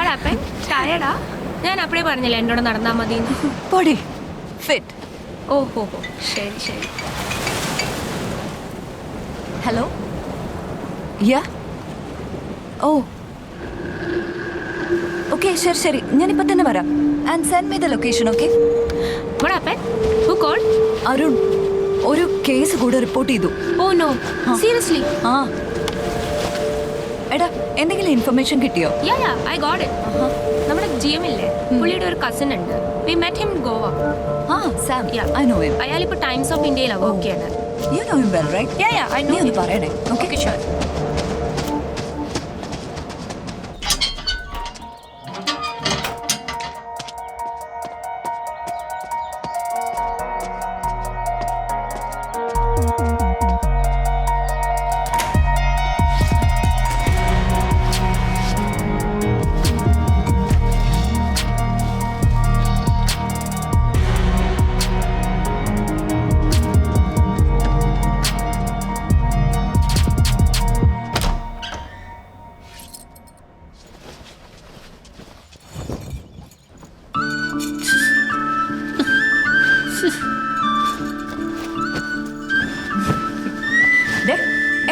What happened? Tired? ഞാൻ അപ്പഴേ പറഞ്ഞില്ല എന്നോട് നടന്നാൽ മതി. Body fit. ഓഹോ ശരി ശരി. ഹലോ യാ ഓ ഓക്കെ ശരി ശരി ഞാനിപ്പോൾ തന്നെ വരാം. And send me the location. Okay. What happened? Who called? Arun ഒരു കേസ് കൂടെ റിപ്പോർട്ട് ചെയ്തു. Oh no. Seriously? ആ എടാ എന്തെങ്കിലും ഇൻഫർമേഷൻ കിട്ടിയോ? Yeah, I got it. നമ്മുടെ GM ഇല്ലേ, പുള്ളിയുടെ ഒരു കസിൻ ഉണ്ട്. We met him in Goa. ആ സാം. I know him. അയാൾ ഇപ്പോൾ ടൈംസ് ഓഫ് ഇന്ത്യയിലാണ് വർക്ക് ചെയ്യുന്നത്. You know him well, right? Yeah, I know. നീ ഒന്ന് പറയണേ. Okay, sure.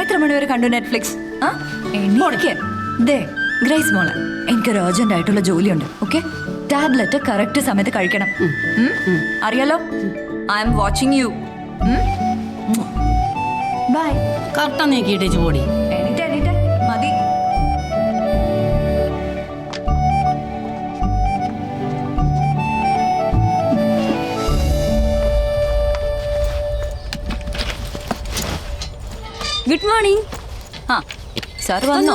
എത്ര മണിവരെ കണ്ടു നെറ്റ്ഫ്ലിക്സ്? ഗ്രേസ് മോളെ എനിക്കൊരു അർജന്റ് ആയിട്ടുള്ള ജോലിയുണ്ട്. ഓക്കെ, ടാബ്ലറ്റ് കറക്റ്റ് സമയത്ത് കഴിക്കണം. അറിയാലോ, I'm watching you. Bye. കറക്റ്റാ നീക്കിയിട്ടേച്ച് പോടി. എണീറ്റ് മതി. Good morning. ആ സാർ വന്നോ?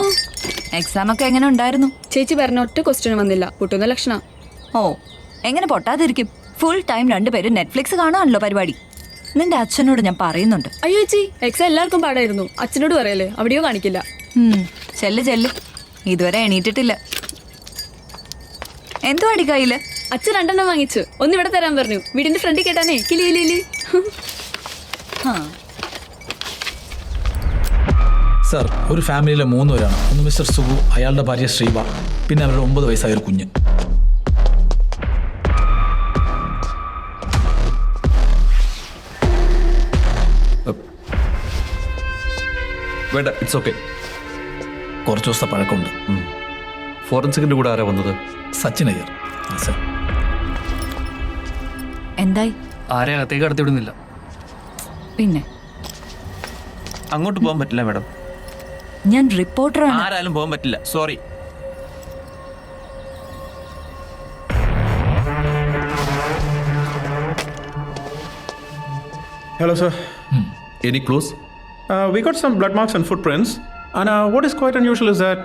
എക്സാം ഒക്കെ എങ്ങനെ ഉണ്ടായിരുന്നു? ചേച്ചി പറഞ്ഞ ഒറ്റ ക്വസ്റ്റ്യൻ വന്നില്ല. പൊട്ടുന്ന ലക്ഷണ. ഓ എങ്ങനെ പൊട്ടാതിരിക്കും? ഫുൾ ടൈം രണ്ടുപേരും നെറ്റ്ഫ്ലിക്സ് കാണാനല്ലോ പരിപാടി. നിന്റെ അച്ഛനോട് ഞാൻ പറയുന്നുണ്ട്. അയ്യോ ചേച്ചി, എക്സാം എല്ലാവർക്കും പാടായിരുന്നു. അച്ഛനോട് പറയല്ലേ, അവിടെയോ കാണിക്കില്ല. ചെല്ല് ഇതുവരെ എണീറ്റിട്ടില്ല. എന്തോ അടി കയ്യില്? അച്ഛൻ 2 എണ്ണം വാങ്ങിച്ചു. ഒന്ന് ഇവിടെ തരാൻ പറഞ്ഞു. വീടിന്റെ ഫ്രണ്ടിൽ കേട്ടാനേ കിലി. സർ, ഒരു ഫാമിലിയിലെ 3 പേരാണ്. ഒന്ന് മിസ്റ്റർ സുബു, അയാളുടെ ഭാര്യ ശ്രീബ, പിന്നെ അവരുടെ 9 വയസ്സായ ഒരു കുഞ്ഞ്. വേണ്ട, ഇറ്റ്സ് ഓക്കെ. കുറച്ച് ദിവസത്തെ പഴക്കമുണ്ട്. ഫോറൻസിക്കിന്റെ കൂടെ ആരാ വന്നത്? സച്ചിൻ അയ്യർ. സർ, എന്തായി? ആരെ അകത്തേക്ക് കടത്തി വിടുന്നില്ല. പിന്നെ അങ്ങോട്ട് പോകാൻ പറ്റില്ല മാഡം. ഞാൻ റിപ്പോർട്ടറാണ്. ആരാലും പോകാൻ പറ്റില്ല, sorry. Hello, sir. Any clues? We got some blood marks and footprints. And what is quite unusual is that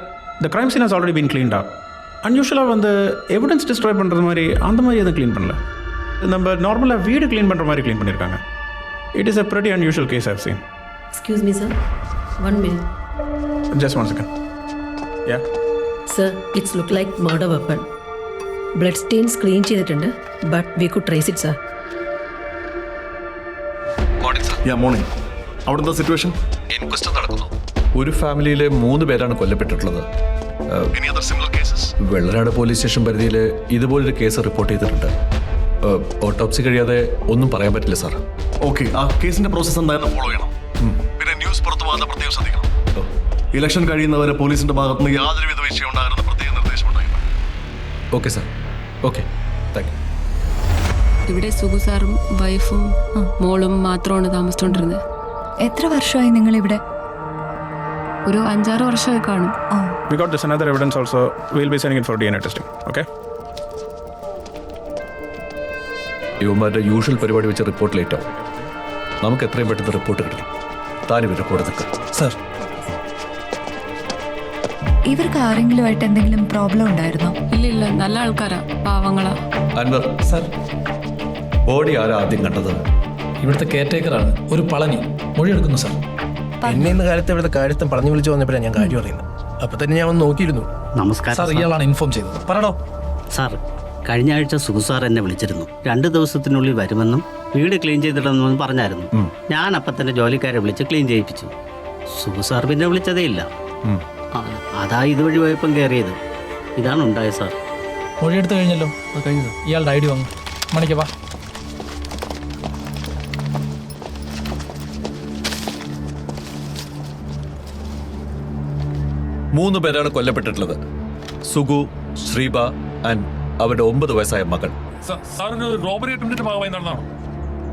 the crime scene has already been cleaned up. Unusual வந்து எவிடன்ஸ் டிஸ்ட்ராய் பண்ணுறது மாதிரி அந்த மாதிரி எதுவும் க்ளீன் பண்ணல. நம்ம நார்மலாக வீடு க்ளீன் பண்ணுற மாதிரி க்ளீன் பண்ணியிருக்காங்க. It is a pretty unusual case I've seen. Excuse me, sir. 1 minute. Just 1 second. Yeah? Sir, it's look like murder weapon. Blood stains clean ചെയ്തിട്ടുണ്ട്. But we could trace it, sir. Morning. അവിടെ എന്താ situation? Inquest നടക്കുന്നു. ഒരു ഫാമിലിയിലെ 3 പേരാണ് കൊല്ലപ്പെട്ടിട്ടുള്ളത്. Vellanad police station പരിധിയിൽ ഇതുപോലൊരു case report ചെയ്തിട്ടുണ്ട്. ഓട്ടോപ്സി കഴിയാതെ ഒന്നും പറയാൻ പറ്റില്ല സാർ. ഓക്കെ, ആ കേസിന്റെ പ്രോസസ് എന്തായാലും ഫോളോ ചെയ്യണം. പിന്നെ ന്യൂസ് പുറത്തു പോകാതെ പ്രത്യേകം ശ്രദ്ധിക്കണം. ഇലക്ഷൻ കഴിയുന്നവരെ പോലീസിന്റെ ഭാഗത്തുനിന്ന് യാതൊരു വിധ വീഴ്ചയും ഉണ്ടാകുന്ന പ്രത്യേക നിർദ്ദേശം ഉണ്ടായിരുന്നു. Okay sir. Okay, thank U. ഇവിടെ സുഗു സാറും വൈഫും മോളും മാത്രമാണ് താമസിച്ചോണ്ടിരുന്നത്. എത്ര വർഷമായി നിങ്ങൾ ഇവിടെ? ഒരു 5-6 വർഷമായി കാണും. We got this another evidence also. We'll be sending it for DNA testing. Okay? ഇവന്മാരുടെ യൂഷ്വൽ പരിപാടി വെച്ച് റിപ്പോർട്ട് ലേറ്റ് ആവും. നമുക്ക് എത്രയും പെട്ടെന്ന് റിപ്പോർട്ട് കിട്ടണം. താൻ ഇവരുടെ കൂടെ നിൽക്കാം. സർ, ഇവർക്ക് ആരെങ്കിലുമായിട്ട് എന്തെങ്കിലും പ്രോബ്ലം ഉണ്ടായിരുന്നോ? ഇല്ല, നല്ല ആൾക്കാരാ, പാവങ്ങളാ. അൻവർ സർ, ബോഡി ആരാ ആദ്യം കണ്ടത്? ഇവിടുത്തെ കെയർടേക്കറാണ്, ഒരു പളനി. മൊഴിയെടുക്കുന്നു സർ. എന്നെ ഇന്ന് കാലത്ത് ഇവിടുത്തെ കാര്യത്തും പറഞ്ഞു വിളിച്ചു വന്നപ്പോഴാണ് ഞാൻ കാര്യം അറിയുന്നത്. അപ്പൊ തന്നെ ഞാൻ ഒന്ന് നോക്കിയിരുന്നു. നമസ്കാരം സാർ, ഇയാളാണ് ഇൻഫോം ചെയ്തത്. പറയണോ സാർ. കഴിഞ്ഞ ആഴ്ച സുഖു സാർ എന്നെ വിളിച്ചിരുന്നു. 2 ദിവസത്തിനുള്ളിൽ വരുമെന്നും വീട് ക്ലീൻ ചെയ്തിടണമെന്നും പറഞ്ഞായിരുന്നു. ഞാൻ അപ്പം തന്നെ ജോലിക്കാരെ വിളിച്ച് ക്ലീൻ ചെയ്യിപ്പിച്ചു. സുഖു സാർ പിന്നെ വിളിച്ചതേ ഇല്ല. അതാ ഇതുവഴി പോയപ്പം കയറിയത്. ഇതാണ് ഉണ്ടായത് സാർ. മൊഴിയെടുത്ത് കഴിഞ്ഞല്ലോ. ഇയാളുടെ ഐ ഡി വാങ്ങും. മണിക്കപ്പാ. മൂന്ന് പേരാണ് കൊല്ലപ്പെട്ടിട്ടുള്ളത്. സുഗു, ശ്രീബ ആൻഡ് അവരുടെ 9 വയസ്സായ മകൾ.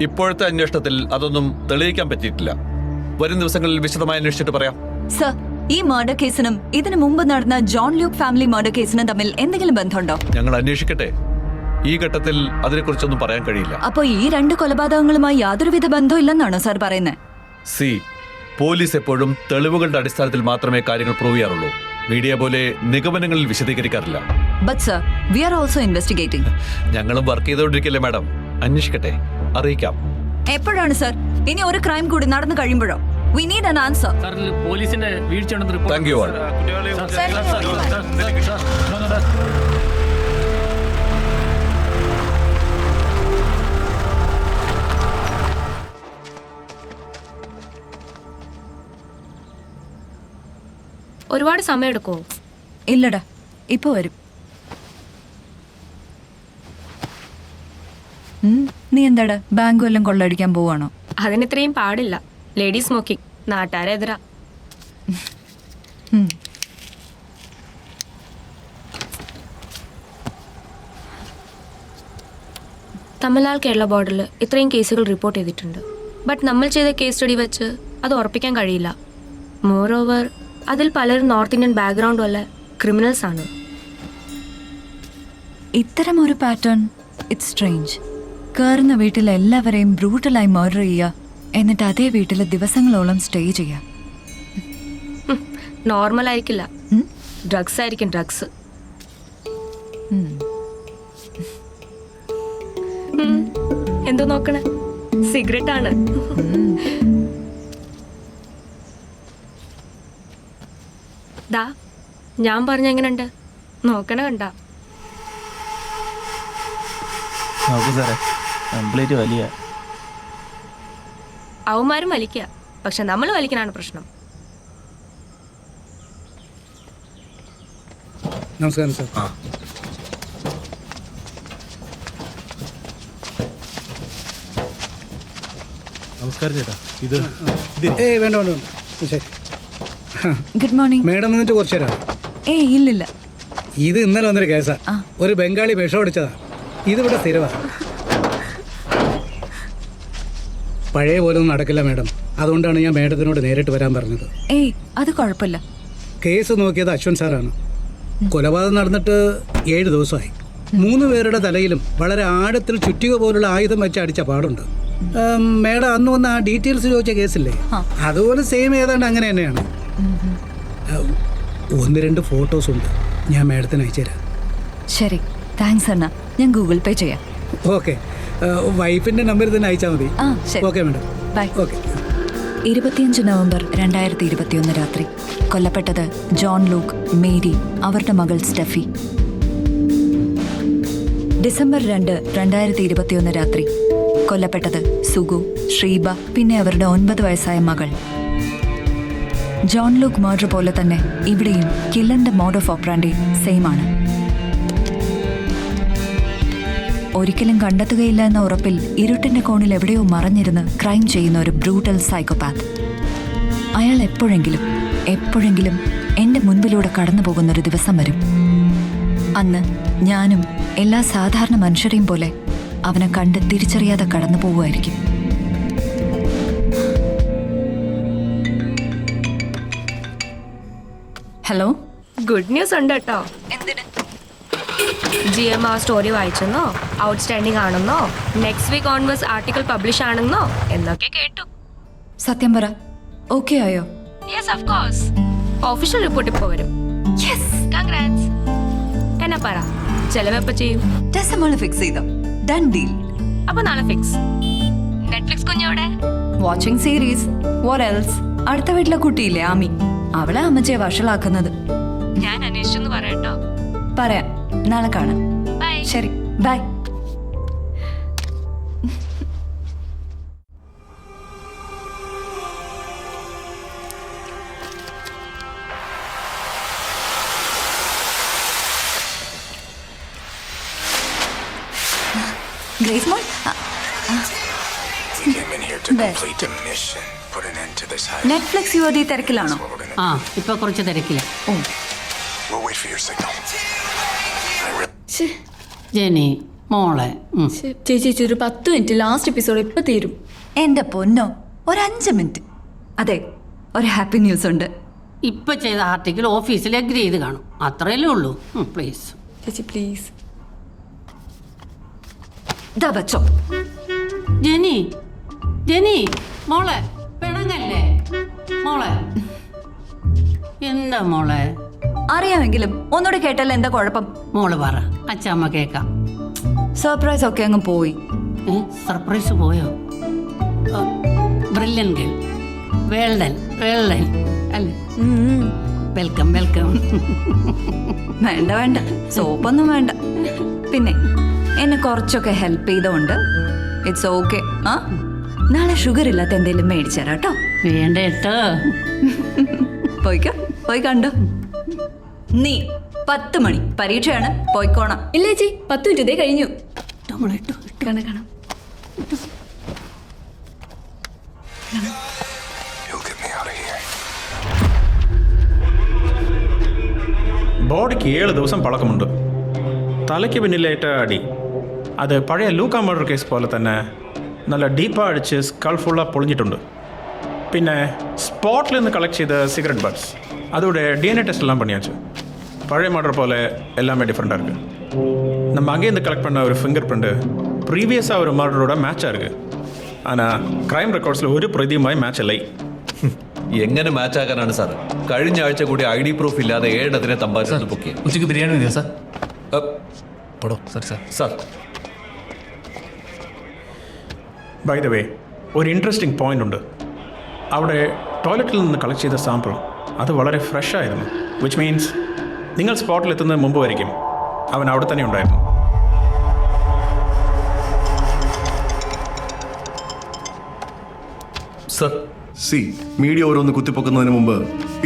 ഇപ്പോഴത്തെ അന്വേഷണത്തിൽ അതൊന്നും തെളിയിക്കാൻ പറ്റിയിട്ടില്ല. വരും ദിവസങ്ങളിൽ വിശദമായി അന്വേഷിച്ചിട്ട് പറയാം. സർ, ഈ മർഡർ കേസിനും ഇതിനു മുമ്പ് നടന്ന ജോൺ ലൂക്ക് ഫാമിലി മർഡർ കേസിനും തമ്മിൽ എന്തെങ്കിലും ബന്ധമുണ്ടോ? ഞങ്ങൾ അന്വേഷിക്കട്ടെ. ഈ ഘട്ടത്തിൽ അതിനെക്കുറിച്ചൊന്നും പറയാൻ കഴിയില്ല. അപ്പൊ ഈ 2 കൊലപാതകങ്ങളുമായി യാതൊരുവിധ ബന്ധവും ഇല്ലെന്നാണോ സാർ പറയുന്നത്? സി, പോലീസ് എപ്പോഴും തെളിവുകളുടെ അടിസ്ഥാനത്തിൽ മാത്രമേ കാര്യങ്ങൾ പ്രൂവ് ചെയ്യാറുള്ളൂ. മീഡിയ പോലെ നിഗമനങ്ങളിൽ വിശദീകരിക്കാറില്ല. But sir, we are also investigating. ഞങ്ങളും വർക്ക് ചെയ്തുകൊണ്ടിരിക്കല്ലേ മാഡം. അന്വേഷിക്കട്ടെ, അറിയിക്കാം. എപ്പോഴാണ് സർ? ഇനി ഒരു ക്രൈം കൂടി നടന്നു കഴിയുമ്പോഴോ? We need an answer. പോലീസിന്റെ വീഴ്ചയുണ്ടെന്ന് റിപ്പോർട്ട്. Thank you all. ഒരുപാട് സമയം എടുക്കുമോ? ഇല്ലടാ, ഇപ്പൊ വരും. നീ എന്താടാ ബാങ്ക് വല്ലതും കൊള്ളടിക്കാൻ പോവാണോ? അതിനിത്രയും പാടില്ല. ലേഡി സ്മോക്കിംഗ് നാട്ടുകാരെതിരാ. തമിഴ്നാട് കേരള ബോർഡറിൽ ഇത്രയും കേസുകൾ റിപ്പോർട്ട് ചെയ്തിട്ടുണ്ട്. ബട്ട് നമ്മൾ ചെയ്ത കേസ് സ്റ്റഡി വെച്ച് അത് ഉറപ്പിക്കാൻ കഴിയില്ല. മോർ ഓവർ അതിൽ പലരും നോർത്ത് ഇന്ത്യൻ ബാക്ക്ഗ്രൗണ്ട് വല്ല ക്രിമിനൽസ് ആണ്. ഇത്തരം ഒരു പാറ്റേൺ ഇറ്റ്സ് സ്ട്രേഞ്ച്. കയറുന്ന വീട്ടിൽ എല്ലാവരെയും ബ്രൂട്ടലായി മർഡർ ചെയ്യുക, എന്നിട്ട് അതേ വീട്ടിൽ ദിവസങ്ങളോളം സ്റ്റേ ചെയ്യുക. നോർമൽ ആയിരിക്കില്ല, ഡ്രഗ്സ് ആയിരിക്കും. ഡ്രഗ്സ്. എന്തോ നോക്കണേ? സിഗരറ്റ് ആണ്. ദാ ഞാൻ പറഞ്ഞ എങ്ങനെയുണ്ട്? നോക്കണ കണ്ട? നോക്കൂ സാറേ, കംപ്ലീറ്റ് വലിയ. അവന്മാരും വലിക്കുക, പക്ഷെ നമ്മൾ വലിക്കാനാണ് പ്രശ്നം. നമസ്കാരം സാർ. നമസ്കാരം ചേട്ടാ. ഇത് വേണ്ട വേണ്ട വേണ്ട. ശരി. Good morning. മേഡം വന്നിട്ട് കുറച്ചു തരാം. ഇല്ലില്ല. ഇത് ഇന്നലെ വന്നൊരു കേസാ. ഒരു ബംഗാളി വിഷം അടിച്ചതാ. ഇതിവിടെ സ്ഥിരവാ. പഴയ പോലെ ഒന്നും നടക്കില്ല മേഡം. അതുകൊണ്ടാണ് ഞാൻ മേഡത്തിനോട് നേരിട്ട് വരാൻ പറഞ്ഞത്. അത് കുഴപ്പമില്ല. കേസ് നോക്കിയത് അശ്വന്ത് സാറാണ്. കൊലപാതകം നടന്നിട്ട് 7 ദിവസമായി. 3 പേരുടെ തലയിലും വളരെ ആഴത്തിൽ ചുറ്റിക പോലുള്ള ആയുധം വെച്ച് അടിച്ച പാടുണ്ട്. മേഡം അന്ന് വന്ന് ആ ഡീറ്റെയിൽസ് ചോദിച്ച കേസില്ലേ, അതുപോലെ സെയിം ഏതാണ്ട് അങ്ങനെ തന്നെയാണ്. 1-2 ഫോട്ടോസ് ഉണ്ട്, ഞാൻ മേഡത്തിന് അയച്ചു തരാം. ശരി, താങ്ക്സ് അണ്ണ. ഞാൻ ഗൂഗിൾ പേ ചെയ്യാം. ഓക്കെ, വൈഫിന്റെ നമ്പർ തന്നെ അയച്ചാൽ മതി. Okay madam, bye. Okay. 25 November 2021 രാത്രി കൊല്ലപ്പെട്ടത് ജോൺ ലൂക്ക്, മേരി, അവരുടെ മകൾ സ്റ്റെഫി. ഡിസംബർ 2, 2021 രാത്രി കൊല്ലപ്പെട്ടത് സുഗു, ശ്രീബ, പിന്നെ അവരുടെ 9 വയസ്സായ മകൾ. ജോൺ ലൂക്ക് മർഡർ പോലെ തന്നെ ഇവിടെയും കില്ലറിന്റെ മോഡ് ഓഫ് ഓപ്പറാൻഡി സെയിം ആണ്. ഒരിക്കലും കണ്ടെത്തുകയില്ല എന്ന ഉറപ്പിൽ ഇരുട്ടിന്റെ കോണിൽ എവിടെയോ മറഞ്ഞിരുന്ന് ക്രൈം ചെയ്യുന്ന ഒരു ബ്രൂട്ടൽ സൈക്കോപാത്ത്. അയാൾ എപ്പോഴെങ്കിലും എൻ്റെ മുൻപിലൂടെ കടന്നു പോകുന്നൊരു ദിവസം വരും. അന്ന് ഞാനും എല്ലാ സാധാരണ മനുഷ്യരെയും പോലെ അവനെ കണ്ട് തിരിച്ചറിയാതെ കടന്നു പോവുമായിരിക്കും. ഹലോ, ഗുഡ് ന്യൂസ് ഉണ്ട് കേട്ടോ. GMR സ്റ്റോറി വായിച്ചെന്നോ, ഔട്ട്സ്റ്റാൻഡിംഗ് ആണെന്നോ, next week onwards article publish ആണെന്നോ എന്നൊക്കെ കേട്ടു. സത്യം പറ, ഓക്കെ ആയോ? Yes of course. Official report ഇപ്പോൾ വരും. Yes, congrats. എന്നാ പറ, ചെലവെപ്പോ ചെയ്യും? ഫിക്സ് ചെയ്തോ? Done deal. അപ്പൊ നാളെ ഫിക്സ്. നെറ്റ്ഫ്ലിക്സ് കുഞ്ഞവിടെ വാച്ചിങ് സീരീസ്. What else? അടുത്ത വീട്ടിലെ കുട്ടിയില്ലേ ആമി, അവളെ അമ്മച്ചിയെ വഷളാക്കുന്നത്. ഞാൻ അന്വേഷിച്ചെന്ന് പറയട്ടോ. പറയാം, നാളെ കാണാം. ബൈ. ശരി, ബൈ. ഗ്രേസ് മോൾ നെറ്റ്ഫ്ലിക്സ് യുവതി തിരക്കിലാണോ? ആ ഇപ്പൊ കുറച്ച് തിരക്കില്ല. ജെനി മോളെ ചേച്ചി ഒരു 10 മിനിറ്റ്, ലാസ്റ്റ് എപ്പിസോഡ് ഇപ്പൊ തീരും. എൻ്റെ പൊന്നോ, ഒരു 5 മിനിറ്റ്. അതെ, ഒരു ഹാപ്പി ന്യൂസ് ഉണ്ട്. ഇപ്പൊ ചെയ്ത ആർട്ടിക്കിൾ ഓഫീസിൽ അഗ്രി ചെയ്ത് കാണും, അത്രയല്ലേ ഉള്ളൂ. പ്ലീസ് ചേച്ചി പ്ലീസ്. ഇതാ വെച്ചോ. ജെനി ജെനി മോളെ പിണങ്ങല്ലേ മോളെ. എന്താ മോളെ? അറിയാമെങ്കിലും ഒന്നുകൂടെ കേട്ടല്ലോ, എന്താ കുഴപ്പം? മോള് പറ, അച്ഛമ്മ കേക്കാം. സർപ്രൈസ് ഒക്കെ അങ്ങ് പോയി. സർപ്രൈസ് പോയോ? ബ്രില്യൻ ഗേൾ, വേൾഡൻ വേൾഡൻ അല്ലേ? Welcome welcome. വേണ്ട വേണ്ട, സോപ്പൊന്നും വേണ്ട. പിന്നെ എന്നെ കുറച്ചൊക്കെ ഹെൽപ്പ് ചെയ്തോണ്ട് ഇറ്റ്സ് ഓക്കെ. ആ, നാളെ ഷുഗർ ഇല്ലാത്ത എന്തെങ്കിലും മേടിച്ചു തരാം കേട്ടോ. വേണ്ട കേട്ടോ. പോയിക്കോ, പോയി കണ്ടോ. നീ 10 മണി പരീക്ഷയാണ്, പോയിക്കോണം. ഇല്ല ചേച്ചി, 10 മിനിറ്റ് ഇതേ കഴിഞ്ഞു. കാണാം. ബോഡിക്ക് 7 ദിവസം പഴക്കമുണ്ട്. തലയ്ക്ക് പിന്നിലേറ്റ അടി അത് പഴയ ലൂക്ക മർഡർ കേസ് പോലെ തന്നെ നല്ല ഡീപ്പാக അടിച്ച് സ്കൾ ഫുള്ളാக പൊളിഞ്ഞിട്ടുണ്ട്. പിന്നെ സ്പോട്ടിൽ നിന്ന് കളക്ട് ചെയ്ത സിഗരറ്റ് ബഡ്സ് அதோட DNA டெஸ்ட் எல்லாம் பண்ணியாச்சு. பழைய மர்டர் போல் எல்லாமே டிஃப்ரெண்ட்டாக இருக்குது. நம்ம அங்கேருந்து கலெக்ட் பண்ண ஒரு ஃபிங்கர் பிரிண்ட்டு ப்ரீவியஸாக ஒரு மர்டரோட மேட்சாக இருக்குது. ஆனால் ക്രൈം റെക്കോർഡ്സിൽ ഒരു പ്രതിയുമായി മാച്ച് അല്ലേ. എങ്ങനെ മാച്ച് ആക്കാനാണ് സാർ? കഴിഞ്ഞ ആഴ്ച കൂടി ID പ്രൂഫ് ഇല്ലാതെ 7 എണ്ണത്തിനെ തമ്പാച്ചു പൊക്കി. ഉച്ചയ്ക്ക് ബിരിയാണി മതിയോ സാർ? പടോ sorry sir. Sir by the way, ഒരു ഇൻട്രസ്റ്റിംഗ് പോയിന്റ് ഉണ്ട്. അവിടെ ടോയ്ലറ്റിൽ നിന്ന് കളക്ട് ചെയ്ത സാമ്പിൾ അത് വളരെ ഫ്രഷ് ആയിരുന്നു. വിച്ച് മീൻസ് നിങ്ങൾ സ്പോട്ടിൽ എത്തുന്നതിന് മുമ്പ് വരെയും അവൻ അവിടെ തന്നെ ഉണ്ടായിരുന്നു. സർ മീഡിയ ഓരോന്ന് കുത്തിപ്പൊക്കുന്നതിന് മുമ്പ്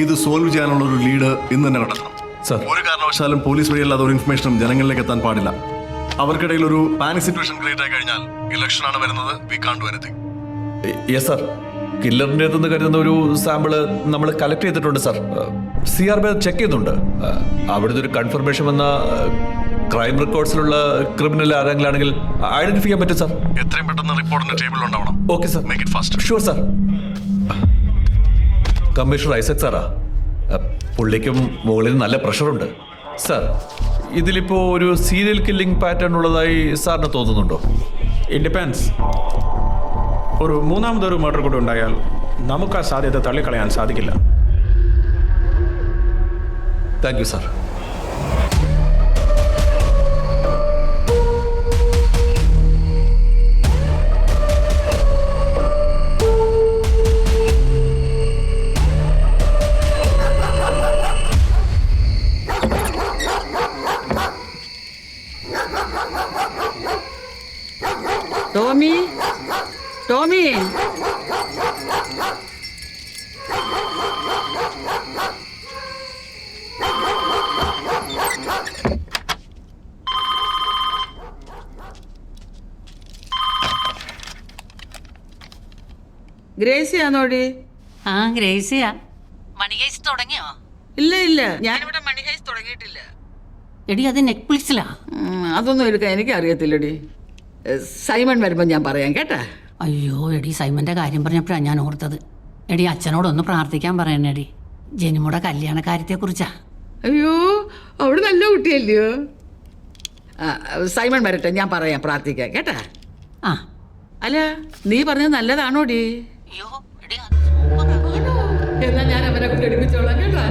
ഇത് സോൾവ് ചെയ്യാനുള്ള ഒരു ലീഡ് ഇന്ന് തന്നെ കണ്ടെത്തണം. സർ, ഒരു കാരണവശാലും പോലീസ് വഴിയല്ലാതെ ഒരു ഇൻഫർമേഷനും ജനങ്ങളിലേക്ക് എത്താൻ പാടില്ല. അവർക്കിടയിൽ ഒരു പാനിക് സിറ്റുവേഷൻ ക്രിയേറ്റ് ആയി കഴിഞ്ഞാൽ ഇലക്ഷനാണ് വരുന്നത്. We can't do anything. Yes sir. കില്ലറിൻ്റെ അടുത്ത് കരുതുന്ന ഒരു സാമ്പിള് നമ്മൾ കളക്ട് ചെയ്തിട്ടുണ്ട് സർ. CRB ചെക്ക് ചെയ്യുന്നുണ്ട്. അവിടുത്തെ ഒരു കൺഫർമേഷൻ വന്ന ക്രൈം റെക്കോർഡ്സിലുള്ള ക്രിമിനൽ ആരെങ്കിലാണെങ്കിൽ ഐഡന്റിഫൈ ചെയ്യാൻ പറ്റും സർ. എത്രയും പെട്ടെന്ന് റിപ്പോർട്ടിന്റെ ടേബിളിൽ ഉണ്ടാവണം. Okay sir, make it fast. Sure sir. Commissioner Isaac സാറാ, പുള്ളിക്കും മുകളിൽ നല്ല പ്രഷറുണ്ട് സർ. ഇതിലിപ്പോൾ ഒരു സീരിയൽ കില്ലിംഗ് പാറ്റേൺ ഉള്ളതായി സാറിന് തോന്നുന്നുണ്ടോ? It depends. ഒരു മൂന്നാമതൊരു മർഡർ കൂടെ ഉണ്ടായാൽ നമുക്ക് ആ സാധ്യത തള്ളിക്കളയാൻ സാധിക്കില്ല. Thank you sir. Tommy, Tommy, ഗ്രേസിയാണോടി? ആ ഗ്രേസിയാ. മണി ഹൈസ് തുടങ്ങിയോ? ഇല്ല ഇല്ല, ഞാനിവിടെ മണി ഹൈസ് തുടങ്ങിയിട്ടില്ല. എടി അത് നെറ്റ്ഫ്ലിക്സിലാ. അതൊന്നും എടുക്കാൻ എനിക്ക് അറിയത്തില്ലടി. സൈമൺ വരുമ്പോൾ ഞാൻ പറയാം കേട്ടാ. അയ്യോ എടി, സൈമന്റെ കാര്യം പറഞ്ഞപ്പോഴാണ് ഞാൻ ഓർത്തത്. എടി അച്ഛനോടൊന്ന് പ്രാർത്ഥിക്കാൻ പറയണേടി, ജനിമുടെ കല്യാണ കാര്യത്തെക്കുറിച്ചാ. അയ്യോ, അവിടെ നല്ല കുട്ടിയല്ലയോ. സൈമൺ വരട്ടെ, ഞാൻ പറയാം, പ്രാർത്ഥിക്കാം കേട്ടാ. ആ അല്ല, നീ പറഞ്ഞത് നല്ലതാണോടി? അയ്യോ എടി എന്നാ ഞാൻ അവനെ കൊണ്ട് എടുപ്പിച്ചോളാം കേട്ടാ.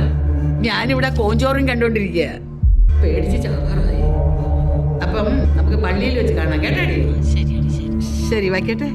ഞാനിവിടെ കോഞ്ചോറും കണ്ടോണ്ടിരിക്കുക, പേടിച്ച് ചാവാറായി. അപ്പം നമുക്ക് പള്ളിയിൽ വെച്ച് കാണാം കേട്ടാടി. ശരി, വയ്ക്കട്ടെ.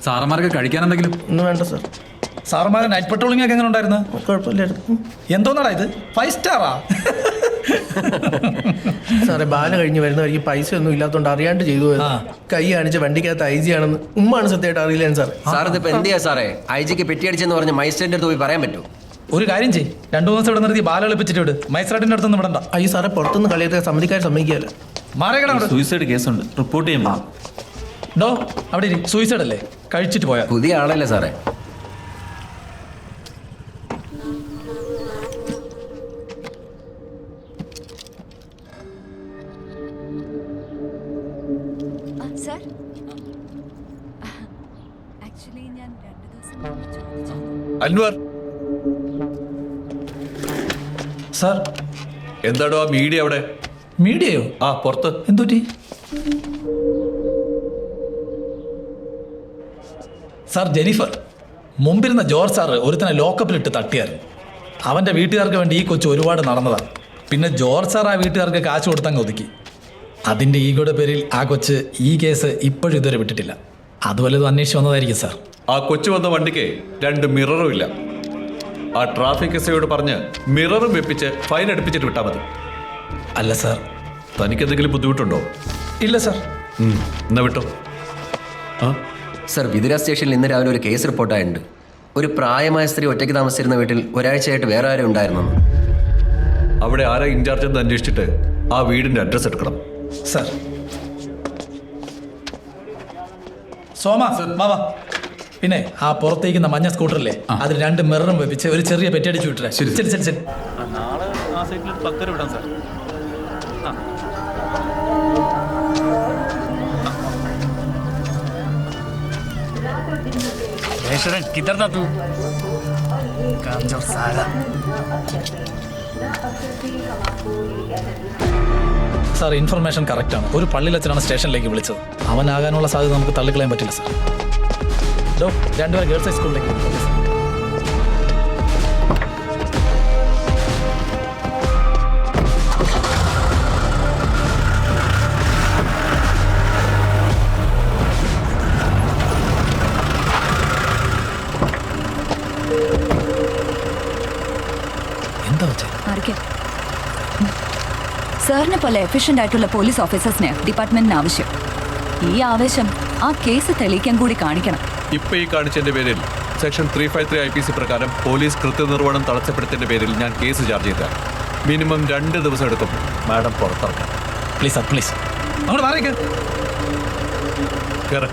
സാറന്മാർക്ക് കഴിക്കാൻ എന്തെങ്കിലും? ഒന്നും വേണ്ട സാർ. സാറന്മാരെ നൈറ്റ് പെട്രോളിംഗ് ഒക്കെ എങ്ങനെ ഉണ്ടായിരുന്നു? കുഴപ്പമില്ലായിരുന്നു എന്തോന്നാടാ ഇത്? 5 സ്റ്റാറാ? സാറേ, ബാല കഴിഞ്ഞ് വരുന്ന വഴിക്ക് പൈസ ഒന്നും ഇല്ലാത്തതുകൊണ്ട് അറിയാണ്ട് ചെയ്തു പോയത്. കൈ കാണിച്ച വണ്ടിക്കകത്ത് IG ആണെന്ന് ഉമ്മാണ് സത്യമായിട്ട് അറിയില്ല സാർ. സാർ ഇതിപ്പോ എന്ത് ചെയ്യാ സാറേ? IG പെറ്റിയടിച്ചെന്ന് പറഞ്ഞ് മജിസ്ട്രേറ്റിന്റെ അടുത്ത് പോയി പറയാൻ പറ്റുമോ? ഒരു കാര്യം ചെയ്യ്, 2 ദിവസം ഇവിടെ നിർത്തി ബാല എളിപ്പിച്ചിട്ട് വിട്. മജിസ്ട്രേറ്റിന്റെ അടുത്തൊന്നും വിടണ്ട. അയ്യോ സാറേ, പുറത്തുനിന്ന് കളിയൊക്കെ സമ്മതിക്കാർ സമ്മതിക്കാമല്ലോ. മാറിയകട സൂയിസൈഡ് കേസുണ്ട്, റിപ്പോർട്ട് ചെയ്യുമ്പോൾ. ഡോ അവിടെ സൂയിസൈഡ് അല്ലേ? കഴിച്ചിട്ട് പോയാ പുതിയ ആളല്ലേ സാറേ? സർ, ആക്ച്വലി ഞാൻ 2 ദിവസം അൻവർ സാർ. എന്താടോ ആ മീഡിയ അവിടെ? മീഡിയയോ? ആ പുറത്ത്. എന്തുറ്റി? സാർ, ജെനിഫർ മുമ്പിരുന്ന ജോർജ് സാറ് ഒരുത്തനെ ലോക്കപ്പിലിട്ട് തട്ടിയായിരുന്നു. അവൻ്റെ വീട്ടുകാർക്ക് വേണ്ടി ഈ കൊച്ചു ഒരുപാട് നടന്നതാണ്. പിന്നെ ജോർജ് സാർ ആ വീട്ടുകാർക്ക് കാശ് കൊടുത്തങ്ങ് ഒതുക്കി. അതിൻ്റെ ഈഗോയുടെ പേരിൽ ആ കൊച്ച് ഈ കേസ് ഇപ്പോഴും ഇതുവരെ വിട്ടിട്ടില്ല. അത് വല്ലതും അന്വേഷിച്ച് വന്നതായിരിക്കും സാർ. ആ കൊച്ചു വന്ന വണ്ടിക്ക് 2 മിററും ഇല്ല. ആ ട്രാഫിക് എസ്ഐയോട് പറഞ്ഞ് മിററും വെപ്പിച്ച് ഫൈൻ അടുപ്പിച്ചിട്ട് വിട്ടാൽ മതി. അല്ല സാർ. തനിക്ക് എന്തെങ്കിലും ബുദ്ധിമുട്ടുണ്ടോ? ഇല്ല സാർ. എന്നാ വിട്ടോ. സർ, വിതുര സ്റ്റേഷനിൽ ഇന്ന് രാവിലെ ഒരു കേസ് റിപ്പോർട്ടായിട്ടുണ്ട്. ഒരു പ്രായമായ സ്ത്രീ ഒറ്റയ്ക്ക് താമസിച്ചിരുന്ന വീട്ടിൽ ഒരാഴ്ചയായിട്ട് വേറെ ആരും ഉണ്ടായിരുന്നു. അവിടെ ആരാ ഇൻചാർജ് എന്ന് അന്വേഷിച്ചിട്ട് ആ വീടിന്റെ അഡ്രസ് എടുക്കണം. സാർ. സോമ മാവാ. പിന്നെ ആ പുറത്തേക്കുന്ന മഞ്ഞ സ്കൂട്ടറില്ലേ, അതിൽ 2 മിററും വെപ്പിച്ച് ഒരു ചെറിയ പെറ്റടിച്ച് വിട്ടേ. ശരി ശരി ശരി ശരി. നാളെ ആ സൈറ്റിൽ 10 രൂപ വിടാം സാർ. किधर था तू? कामजोर साला. സാർ, ഇൻഫർമേഷൻ കറക്റ്റാണ്. ഒരു പള്ളിയിലച്ഛനാണ് സ്റ്റേഷനിലേക്ക് വിളിച്ചത്. അവനാകാനുള്ള സാധ്യത നമുക്ക് തള്ളിക്കളയാൻ പറ്റില്ല സാർ. ഡോ 2 പേരെ ഗേൾസ് ഹൈസ്കൂളിലേക്ക് വിളിക്കും. എന്താ വെച്ചാൽ സാറിനെ പോലെ എഫിഷ്യൻ്റ് ആയിട്ടുള്ള പോലീസ് ഓഫീസേഴ്സിനെ ഡിപ്പാർട്ട്മെന്റിന് ആവശ്യം. ഈ ആവേശം ആ കേസ് തെളിയിക്കാൻ കൂടി കാണിക്കണം. ഇപ്പൊ ഈ കാണിച്ചതിന്റെ പേരിൽ സെക്ഷൻ 353 IPC പ്രകാരം പോലീസ് കൃത്യനിർവഹണം തടസ്സപ്പെടുത്തിയതിന്റെ പേരിൽ ഞാൻ കേസ് ചാർജ് ചെയ്ത. മിനിമം 2 ദിവസം എടുക്കും മാഡം പുറത്തിറക്കാം. Please sir, please. അങ്ങോട്ട് മാറിയേക്ക്. കേറ്.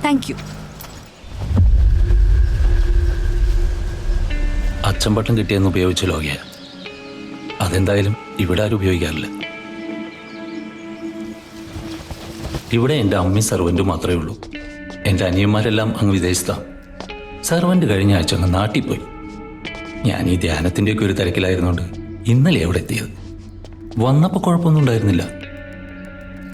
Thank you. അച്ചമ്പട്ടം കിട്ടിയെന്ന് ഉപയോഗിച്ച ലോകയ. അതെന്തായാലും ഇവിടെ ആരും ഉപയോഗിക്കാറില്ല. ഇവിടെ എൻ്റെ അമ്മയും സർവൻറ്റും മാത്രമേ ഉള്ളൂ. എൻ്റെ അനിയന്മാരെല്ലാം അങ്ങ് വിദേശത്താണ്. സർവൻറ്റ് കഴിഞ്ഞ ആഴ്ച അങ്ങ് നാട്ടിൽ പോയി. ഞാൻ ഈ ധ്യാനത്തിൻ്റെയൊക്കെ ഒരു തിരക്കിലായിരുന്നുകൊണ്ട് ഇന്നലെ അവിടെ എത്തിയത്. വന്നപ്പോൾ കുഴപ്പമൊന്നും ഉണ്ടായിരുന്നില്ല.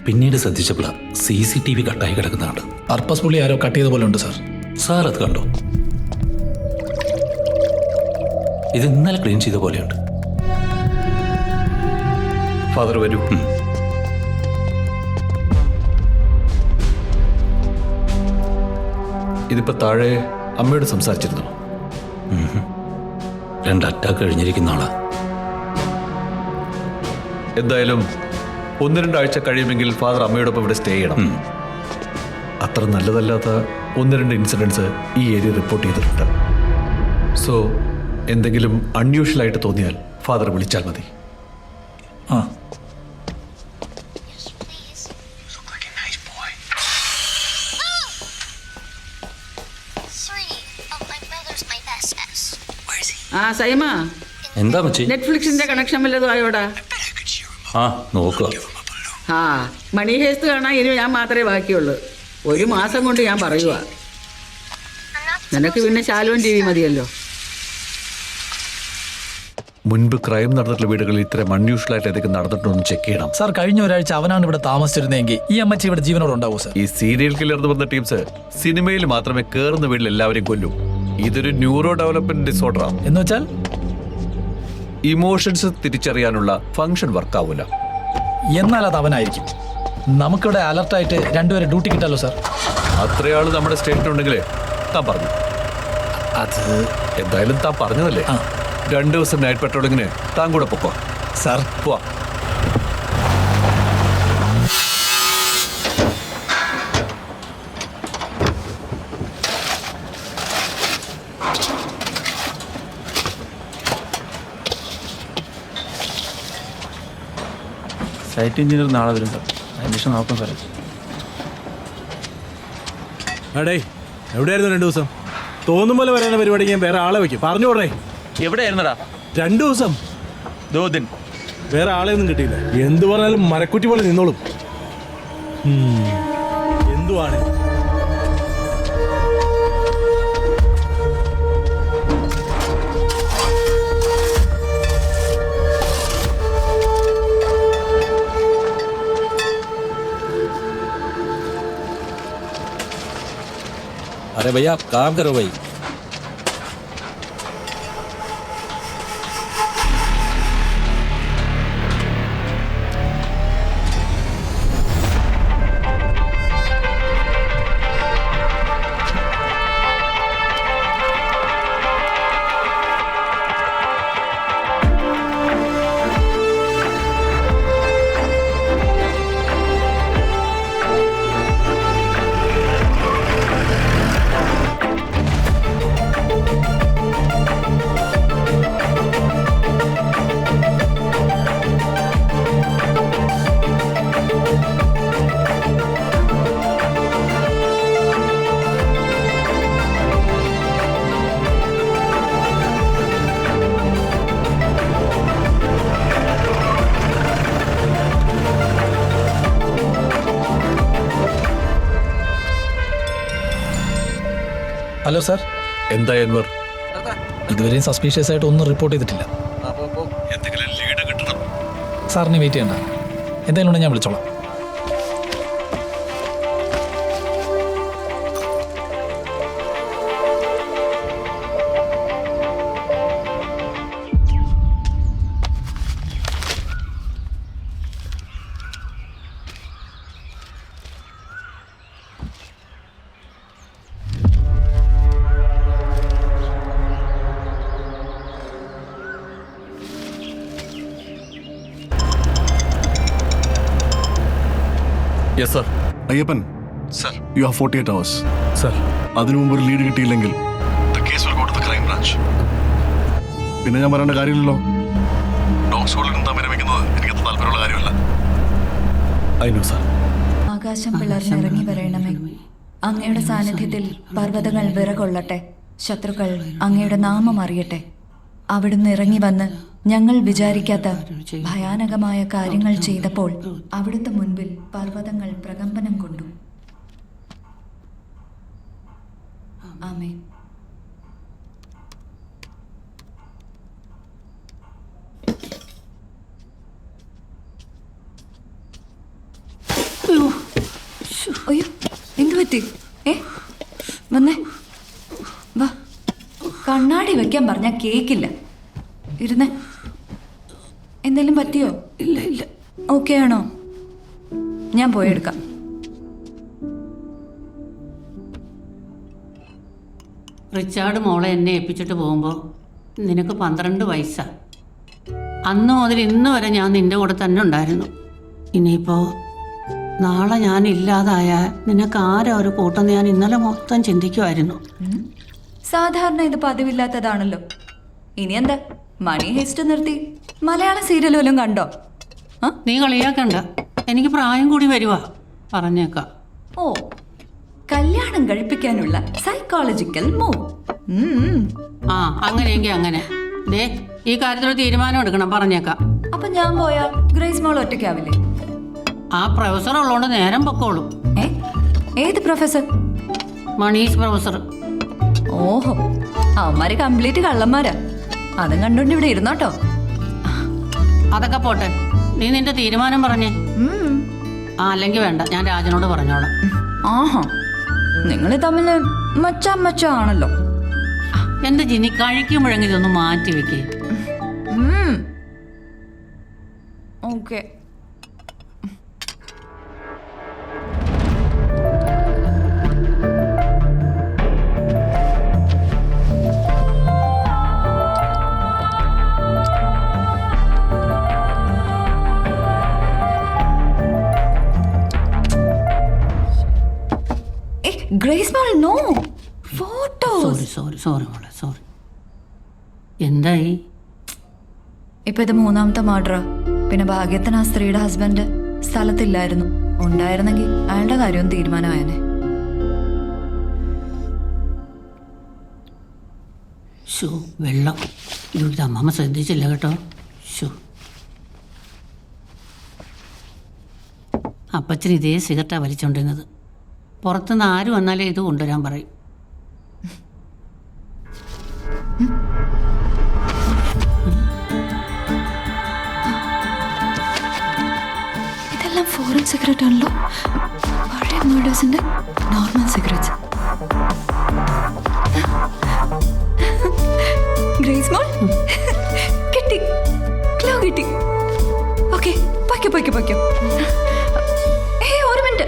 പിന്നീട് ശ്രദ്ധിച്ചപ്പോഴാണ് CCTV കട്ടായി കിടക്കുന്നുണ്ട്. പർപ്പസ്ഫുള്ളി ആരോ കട്ട് ചെയ്ത പോലെ ഉണ്ട് സാർ. സാർ അത് കണ്ടോ? ഇത് ഇന്നലെ ക്ലീൻ ചെയ്ത പോലെയുണ്ട്. ഫാദർ വരൂ. ഇതിപ്പോ താഴെ അമ്മയോട് സംസാരിച്ചിരുന്നു. 2 അറ്റാക്ക് കഴിഞ്ഞിരിക്കുന്ന ആളാ. എന്തായാലും 1-2 ആഴ്ച കഴിയുമെങ്കിൽ ഫാദർ അമ്മയോടൊപ്പം ഇവിടെ സ്റ്റേ ചെയ്യണം. അത്ര നല്ലതല്ലാത്ത 1-2 ഇൻസിഡൻസ് ഈ ഏരിയ റിപ്പോർട്ട് ചെയ്തിട്ടുണ്ട്. സോ എന്തെങ്കിലും അൺയൂഷ്വൽ ആയിട്ട് തോന്നിയാൽ ഫാദർ വിളിച്ചാൽ മതി. ആ. ആ സൈമ, എന്താ മച്ചി? നെറ്റ്ഫ്ലിക്സിന്റെ കണക്ഷൻ വല്ലതും ആയോടാ? ആ നോക്കുക. ആ മണി ഹേസ്റ്റ് കാണാൻ ഇനി ഞാൻ മാത്രമേ ബാക്കിയുള്ളൂ. 1 മാസം കൊണ്ട് ഞാൻ പറയുക. നിനക്ക് പിന്നെ ശാലോൻ TV മതിയല്ലോ. മുൻപ് ക്രൈം നടന്നിട്ടുള്ള വീടുകളിൽ ഇത്രയും അൺയൂഷ്വൽ ആയിട്ട് ഏതൊക്കെ നടന്നിട്ടുണ്ടെന്ന് ചെക്ക് ചെയ്യണം. സാർ, കഴിഞ്ഞ ഒരാഴ്ച അവനാണ് ഇവിടെ താമസിച്ചിരുന്നെങ്കിൽ ഈ അമ്മച്ചി ഇവിടെ ജീവനോട് ഉണ്ടാവും സാർ. ഈ സീരിയൽ കില്ലർ എന്ന് പറഞ്ഞ ടീംസ് സിനിമയിൽ മാത്രമേ കയറുന്ന വീട്ടിൽ എല്ലാവരെയും കൊല്ലും. ഇതൊരു ന്യൂറോ ഡെവലപ്മെന്റ് ഡിസോർഡറാണ്. എന്ന് വെച്ചാൽ ഇമോഷൻസ് തിരിച്ചറിയാനുള്ള ഫംഗ്ഷൻ വർക്കാവൂല. എന്നാൽ അത് അവനായിരിക്കും. നമുക്കിവിടെ അലർട്ടായിട്ട് രണ്ടുപേരെ ഡ്യൂട്ടി കിട്ടാലോ സാർ? അത്രയാള് നമ്മുടെ സ്റ്റേറ്റിലുണ്ടെങ്കിലേ താൻ പറഞ്ഞു. അത് എന്തായാലും താൻ പറഞ്ഞതല്ലേ, 2 ദിവസം നൈറ്റ് പെട്രോളിങ്ങിന് താൻ കൂടെ പൊക്കോ. സാർ പോവാ. സൈറ്റ് എഞ്ചിനീയർ നാളെ വരും സാർ. അന്വേഷണം നോക്കാം സാറേ. അടേ എവിടെയായിരുന്നു 2 ദിവസം? തോന്നും പോലെ വരാന പരിപാടി ഞാൻ വേറെ ആളെ വെക്കും. പറഞ്ഞു വിടേ. എവിടെയായിരുന്നടാ? 2 ദിവസം ദോദിൻ. വേറെ ആളെ ഒന്നും കിട്ടിയില്ല. എന്തു പറഞ്ഞാലും മരക്കുറ്റി പോലെ നിന്നോളും. എന്തുവാണ്? अरे भैया आप काम करो भाई. Hello sir. എന്താ അൻവർ? ഇതുവരെയും സസ്പീഷ്യസ് ആയിട്ട് ഒന്നും റിപ്പോർട്ട് ചെയ്തിട്ടില്ല. എന്തെങ്കിലും ലീഡ് കിട്ടണം. സാറിനെ വെയിറ്റ് ചെയ്യണ്ട, എന്തെങ്കിലും ഉണ്ടെങ്കിൽ ഞാൻ വിളിച്ചോളാം. Yes sir. Ayyappan sir. You have 48 hours. Sir, അതിനു മുമ്പ് ഒരു ലീഡ് കിട്ടിയില്ലെങ്കിൽ the case will go to the crime branch. പിന്നെ ഞാൻ പറയേണ്ട കാര്യമില്ലല്ലോ. ഡോഗ് സ്കൂളിൽ നിന്ന് തമ്മിൽ വിരമിക്കുന്നത് എനിക്ക് അത്ര താല്പര്യമുള്ള കാര്യമല്ല. I know sir. ആകാശം പിളർന്നിറങ്ങി വരണമേ. അങ്ങയുടെ സാന്നിധ്യത്തിൽ പർവ്വതങ്ങൾ വിറകൊള്ളട്ടെ. ശത്രുക്കൾ അങ്ങയുടെ നാമം അറിയട്ടെ. അവിടുന്ന് ഇറങ്ങി വന്ന് ഞങ്ങൾ വിചാരിക്കാത്ത ഭയാനകമായ കാര്യങ്ങൾ ചെയ്തപ്പോൾ അവിടുത്തെ മുൻപിൽ പർവ്വതങ്ങൾ പ്രകമ്പനം കൊണ്ടു. ആമേൻ. അയ്യോ, എന്തു പറ്റി? വന്നേ, വാ. കണ്ണാടി വെക്കാൻ പറഞ്ഞാൽ കേക്കില്ല. ഇരുന്നേ. എന്തെങ്കിലും പറ്റിയോ? ഇല്ല ഇല്ല. ഓക്കെ ആണോ? ഞാൻ പോയെടുക്കാം. റിച്ചാർഡ് മോളെ എന്നെ ഏൽപ്പിച്ചിട്ട് പോകുമ്പോൾ നിനക്ക് 12 വയസ്സാണ്. അന്ന് മുതൽ ഇന്ന് വരെ ഞാൻ നിന്റെ കൂടെ തന്നെ ഉണ്ടായിരുന്നു. ഇനിയിപ്പോൾ നാളെ ഞാൻ ഇല്ലാതായാൽ നിനക്ക് ആരാ ഒരു കൂട്ടെന്ന് ഞാൻ ഇന്നലെ മൊത്തം ചിന്തിക്കുമായിരുന്നു. സാധാരണ ഇത് പതിവില്ലാത്തതാണല്ലോ. ഇനി എന്താ, മണി ഹേസ്റ്റ് നിർത്തി മലയാളം സീരിയൽ വല്ലതും കണ്ടോ? നീ കളിയാക്കണ്ട, എനിക്ക് പ്രായം കൂടി വരുവാ, പറഞ്ഞേക്കാം. ഓ, കല്യാണം കഴിപ്പിക്കാനുള്ള സൈക്കോളജിക്കൽ മൂവ്. ആ, അങ്ങനെയെങ്കിൽ അങ്ങനെ. ദേ, ഈ കാര്യത്തിൽ തീരുമാനം എടുക്കണം, പറഞ്ഞേക്കാം. അപ്പൊ ഞാൻ പോയാ ഗ്രേസ് മോൾ ഒറ്റയ്ക്കാവില്ലേ? ആ പ്രൊഫസർ ഉള്ളതുകൊണ്ട് നേരം പൊക്കോളും. ഏത് പ്രൊഫസർ? മണീഷ് പ്രൊഫസർ. ഓഹോ, അവന്മാര് കംപ്ലീറ്റ് കള്ളന്മാരാ. അതും കണ്ടോണ്ട് ഇവിടെ ഇരുന്നോട്ടോ. അതൊക്കെ പോട്ടെ, നീ നിന്റെ തീരുമാനം പറഞ്ഞേ. ആ, അല്ലെങ്കിൽ വേണ്ട, ഞാൻ രാജനോട് പറഞ്ഞോളാം. ആഹാ, നിങ്ങൾ തമ്മിൽ മച്ചാ ആണല്ലോ. എന്റെ ജിനി കഴിക്കുമ്പോഴെങ്കിൽ ഇതൊന്ന് മാറ്റി വെക്കേ. ഓക്കെ. ഗ്രേസ് മോൾ നോ ഫോട്ടോസ്. സോറി മോളെ സോറി. എന്തായി? ഇപ്പൊ ഇത് 3ാമത്തെ മർഡർ. പിന്നെ ഭാഗ്യത്തിന് ആ സ്ത്രീയുടെ ഹസ്ബൻഡ് സ്ഥലത്തില്ലായിരുന്നു. ഉണ്ടായിരുന്നെങ്കിൽ അയാളുടെ കാര്യവും തീരുമാനമായനെ. വെള്ളം ഇത് അമ്മമ്മ ശ്രദ്ധിച്ചില്ല കേട്ടോ. അപ്പച്ചൻ ഇതേ സിഗരറ്റാണ് വലിച്ചുകൊണ്ടിരുന്നത്. പുറത്തുനിന്ന് ആര് വന്നാലേ ഇത് കൊണ്ടുവരാൻ പറയും. ഇതെല്ലാം ഫോറിൻ സിഗരറ്റ് ആണല്ലോ. പഴയ മേഡേഴ്സിന്റെ നോർമൽ സിഗരറ്റ്സ്. ഗ്രേസ് മോൾ കിട്ടി, ക്ലോ കിട്ടി. ഓക്കെ പൊയ്ക്കോ. ഒരു മിനിറ്റ്.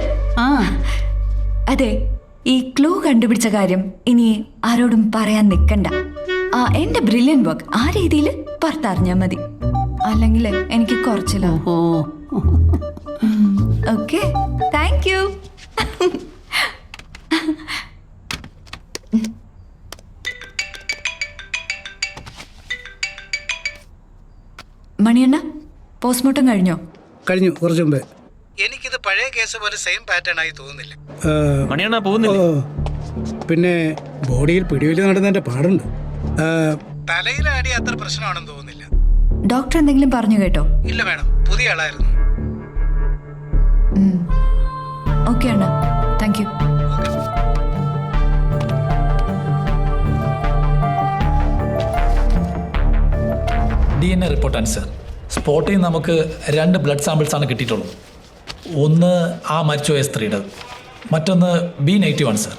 അതെ, ഈ ക്ലൂ കണ്ടുപിടിച്ച കാര്യം ഇനി ആരോടും പറയാൻ നിൽക്കണ്ട. എന്റെ ബ്രില്യൻ വർക്ക് ആ രീതിയിൽ പുറത്തറിഞ്ഞാൽ മതി. അല്ലെങ്കിൽ എനിക്ക് കുറച്ചില്ല. Okay, thank you. മണിയണ്ണ, പോസ്റ്റ്മോർട്ടം കഴിഞ്ഞോ? കഴിഞ്ഞു, കുറച്ച് മുമ്പേ. എനിക്കിത് പഴയ കേസ് പോലെ സെയിം പാറ്റേൺ ആയി തോന്നുന്നില്ല. മണിയണ്ണ പോകുന്നില്ല. പിന്നെ ബോഡിയിൽ പിടിവലി നടന്നതിന്റെ പാടുണ്ട്. തലയിലെ അടി അത്ര പ്രശ്നമാണെന്ന് തോന്നുന്നില്ല. ഡോക്ടർ എന്തെങ്കിലും പറഞ്ഞു കേട്ടോ? ഇല്ല മാഡം, പുതിയ ആളായിരുന്നു. ഓക്കെ അണ്ണ, താങ്ക് യു. DNA റിപ്പോർട്ടാണ് സർ. സ്പോട്ടിൽ നിന്ന് നമുക്ക് 2 ബ്ലഡ് സാമ്പിൾസാണ് കിട്ടിയിട്ടുള്ളത്. ഒന്ന് ആ മരിച്ചുപോയ സ്ത്രീയുടെ, മറ്റൊന്ന് B- ആണ് സർ.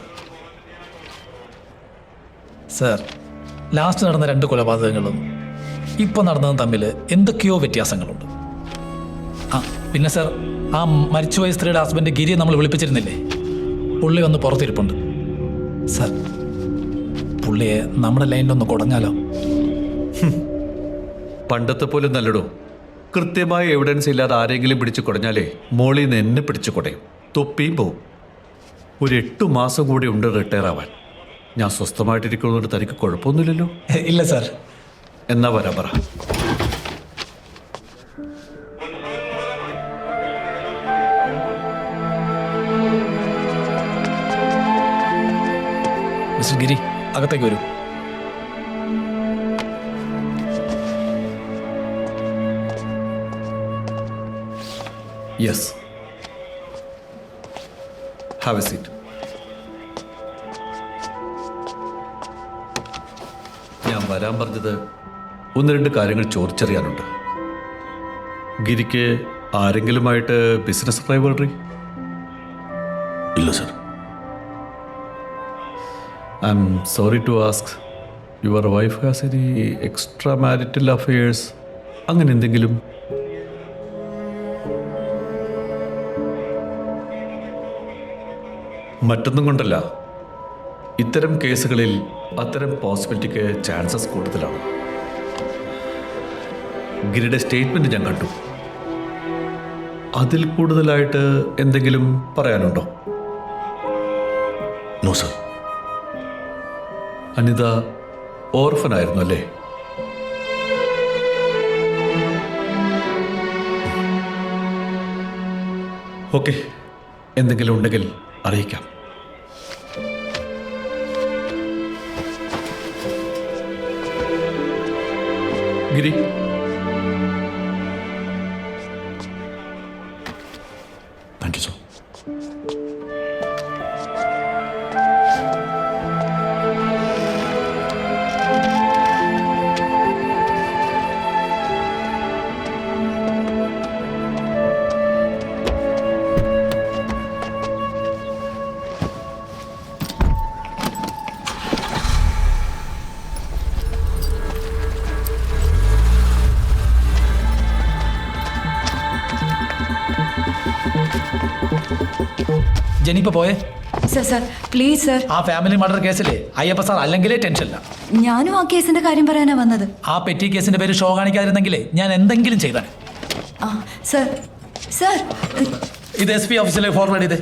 സർ, ലാസ്റ്റ് നടന്ന 2 കൊലപാതകങ്ങളും ഇപ്പോൾ നടന്നതും തമ്മിൽ എന്തൊക്കെയോ വ്യത്യാസങ്ങളുണ്ട്. പിന്നെ സർ, ആ മരിച്ചുപോയ സ്ത്രീയുടെ ഹസ്ബൻഡ് ഗിരിയെ നമ്മൾ വിളിപ്പിച്ചിരുന്നില്ലേ? പുള്ളി ഒന്ന് പുറത്തിരിപ്പുണ്ട്. സർ, പുള്ളിയെ നമ്മുടെ ലൈനിലൊന്ന് കുടഞ്ഞാലോ? പണ്ടത്തെ പോലെ നല്ലടോ. കൃത്യമായ എവിഡൻസ് ഇല്ലാതെ ആരെങ്കിലും പിടിച്ചു കുടഞ്ഞാലേ മോളിൽ നിന്ന് എന്നെ പിടിച്ചു കുടയും, തൊപ്പിയും പോവും. ഒരു 8 മാസം കൂടി ഉണ്ട് റിട്ടയർ ആവാൻ. ഞാൻ സ്വസ്ഥമായിട്ടിരിക്കുന്നതുകൊണ്ട് തനിക്ക് കുഴപ്പമൊന്നുമില്ലല്ലോ? ഇല്ല സാർ. എന്നാ വരാൻ പറ. മിസ്റ്റർ ഗിരി, അകത്തേക്ക് വരൂ. Yes, have a seat. ഞാൻ വരാൻ പറഞ്ഞത് 1-2 കാര്യങ്ങൾ ചോദിച്ചറിയാനുണ്ട്. ഗിരിക്ക് ആരെങ്കിലുമായിട്ട് ബിസിനസ് റൈവൽറി? ഇല്ല sir. I'm sorry to ask, your wife has any extra marital affairs, അങ്ങനെ എന്തെങ്കിലും? മറ്റൊന്നും കൊണ്ടല്ല, ഇത്തരം കേസുകളിൽ അത്തരം പോസിബിലിറ്റിക്ക് ചാൻസസ് കൂടുതലാണ്. ഗിരിയുടെ സ്റ്റേറ്റ്മെന്റ് ഞാൻ കണ്ടു. അതിൽ കൂടുതലായിട്ട് എന്തെങ്കിലും പറയാനുണ്ടോ? No sir. അനിത ഓർഫൻ ആയിരുന്നു അല്ലേ? ഓക്കെ, എന്തെങ്കിലും ഉണ്ടെങ്കിൽ അറിയിക്കാം. ഗിരി, താങ്ക് യു സർ. ജെനിപ്പ പോയേ. Sir please sir. ആ ഫാമിലി മർഡർ കേസിലെ അയ്യപ്പ സാർ അല്ലെങ്കിലേ ടെൻഷനില്ല. ഞാനും ആ കേസിന്റെ കാര്യം പറയാനാ വന്നത്. ആ പെറ്റി കേസിന്റെ പേര് ഷോ കാണിക്കാതിരുന്നെങ്കിലേ ഞാൻ എന്തെങ്കിലും ചെയ്താൽ. സർ സർ ഇത് SP ഓഫീസിലേക്ക് ഫോർവേഡ് ചെയ്തേ.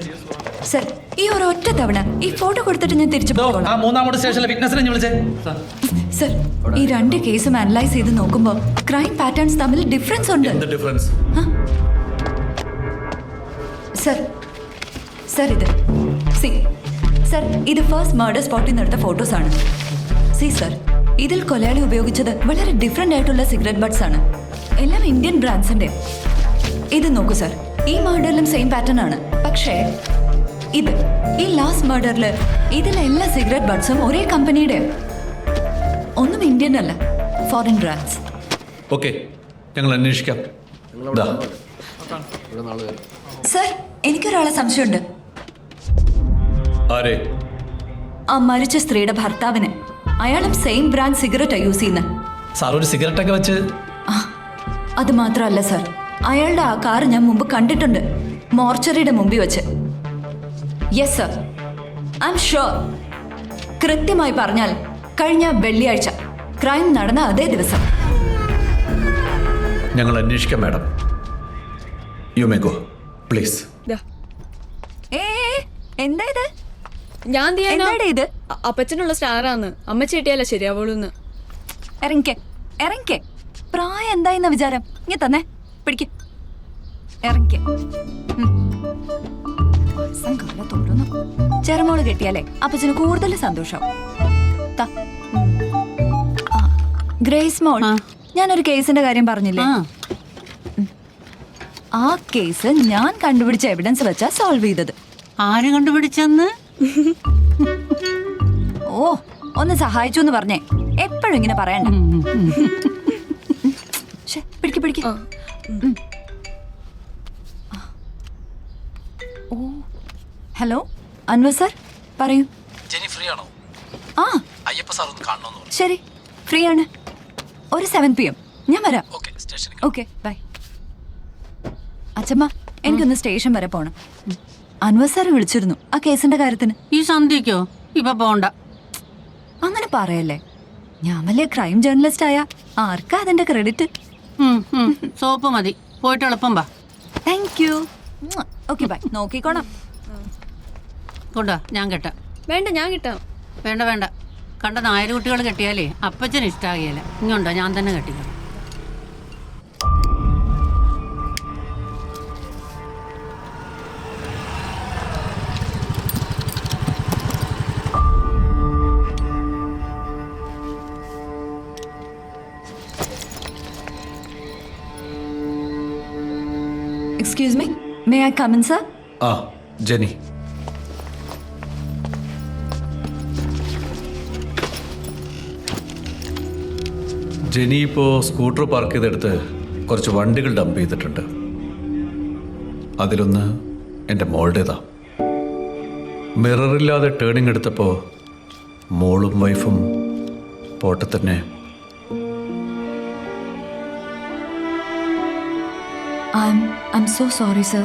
സർ ഈ ഒരു ഒറ്റ തവണ ഈ ഫോട്ടോ കൊടുത്തിട്ട് ഞാൻ തിരിച്ചു പോകണം. ആ മൂന്നാമത്തെ സ്റ്റേഷനിലെ വിറ്റ്നസിനെ വിളിച്ചേ. സർ ഈ രണ്ട് കേസും അനലൈസ് ചെയ്ത് നോക്കുമ്പോൾ ക്രൈം പാറ്റേൺസ് തമ്മിൽ ഡിഫറൻസ് ഉണ്ട്. എന്ത് ഡിഫറൻസ്? സർ സർ ഇത് സർ ഇത് ഫസ്റ്റ് മർഡർ സ്പോട്ടിൽ നിന്ന് എടുത്ത ഫോട്ടോസ് ആണ്. സർ ഇതിൽ കൊലയാളി ഉപയോഗിച്ചത് വളരെ ഡിഫറെന്റ് ആയിട്ടുള്ള സിഗരറ്റ് ബഡ്സ് ആണ്. എല്ലാം ഇന്ത്യൻ ബ്രാൻഡ്സിന്റെ. ഇത് നോക്കൂ സർ, ഈ മർഡറിലും സെയിം പാറ്റേൺ ആണ്. പക്ഷേ ഇത് ഈ ലാസ്റ്റ് മർഡറിൽ ഇതിലെ എല്ലാ സിഗരറ്റ് ബഡ്സും ഒരേ കമ്പനിയുടെ. ഒന്നും ഇന്ത്യൻ അല്ല, ഫോറിൻ ബ്രാൻഡ്സ്. ഓക്കെ, ഞങ്ങൾ അന്വേഷിക്കാം. സർ എനിക്കൊരാളെ സംശയമുണ്ട്. ആരെ? ആ മരിച്ച സ്ത്രീയുടെ ഭർത്താവിന്. അയാളും സെയിം ബ്രാൻഡ് സിഗരറ്റാ യൂസ് ചെയ്യുന്നത്. സാർ ഒരു സിഗരറ്റ് ഒക്കെ വെച്ച്. അത് മാത്രമല്ല സർ, അയാളുടെ ആ കാർ ഞാൻ മുമ്പ് കണ്ടിട്ടുണ്ട്, മോർച്ചറിയുടെ മുമ്പിൽ വെച്ച്. Yes sir, I am sure. കൃത്യമായി പറഞ്ഞാൽ കഴിഞ്ഞ വെള്ളിയാഴ്ച ക്രൈം നടന്ന അതേ ദിവസം. ഞങ്ങൾ അന്വേഷിക്കാം madam. You may go please. എന്താ ഇത്? ഞാൻ ഇത് അപ്പച്ചനുള്ള സ്റ്റാറാന്ന്. അമ്മച്ചി കിട്ടിയാലേ ശരിയാവുള്ളൂന്ന്. ഇറങ്ങിക്കേ. പ്രായം എന്തായിന്ന വിചാരം? ഇങ്ങ തന്നെ പിടിക്ക. ഇറങ്ങിക്ക. ചെറുമോള് കെട്ടിയാലേ അപ്പച്ചന് കൂടുതൽ സന്തോഷം. ഗ്രേസ് മോൾ, ഞാനൊരു കേസിന്റെ കാര്യം പറഞ്ഞില്ലേ? ആ കേസ് ഞാൻ കണ്ടുപിടിച്ച എവിഡൻസ് വെച്ചാ സോൾവ് ചെയ്തത്. ആര് കണ്ടുപിടിച്ചെന്ന്? ഓ, ഒന്ന് സഹായിച്ചു എന്ന് പറഞ്ഞേ. എപ്പോഴും ഇങ്ങനെ പറയണ്ട. പിടിക്ക. ഓ ഹലോ അൻവർ സാർ, പറയൂ. ജെനി ഫ്രീ ആണോ? ആ അയ്യപ്പ സാർ ഒന്ന് കാണണമെന്ന്. ശരി, ഫ്രീ ആണ്. ഒരു 7 PM ഞാൻ വരാം. Okay bye. അച്ഛമ്മ, എനിക്കൊന്ന് സ്റ്റേഷൻ വരെ പോണം. അൻവർ സാർ വിളിച്ചിരുന്നു ആ കേസിന്റെ കാര്യത്തിന്. ഈ സന്ധ്യക്കോ? ഇപ്പൊ പോണ്ട. അങ്ങനെ പറയല്ലേ, ഞാൻ വലിയ ക്രൈം ജേർണലിസ്റ്റ് ആയ ആർക്കാ അതിന്റെ ക്രെഡിറ്റ്? സോപ്പ് മതി, പോയിട്ട് എളുപ്പം വാ. Thank you. Okay bye. നോക്കിക്കോണം. കൊണ്ടാ, ഞാൻ കെട്ടാം. വേണ്ട, ഞാൻ കിട്ടാം. വേണ്ട, കണ്ട നായർ കുട്ടികൾ കെട്ടിയാലേ അപ്പച്ചന് ഇഷ്ടാകിയല്ല. ഇങ്ങോട്ടോ, ഞാൻ തന്നെ കെട്ടിക്കാം. Excuse me, may I come in, sir? Jeni. Jeni ഇപ്പോൾ സ്കൂട്ടർ പാർക്ക് ചെയ്തെടുത്ത് കുറച്ച് വണ്ടികൾ ഡംപ് ചെയ്തിട്ടുണ്ട്. അതിലൊന്ന് എൻ്റെ മോളുടേതാ. മിററില്ലാതെ ടേണിംഗ് എടുത്തപ്പോൾ മോളും വൈഫും പോട്ടെ തന്നെ. I'm so sorry, sir.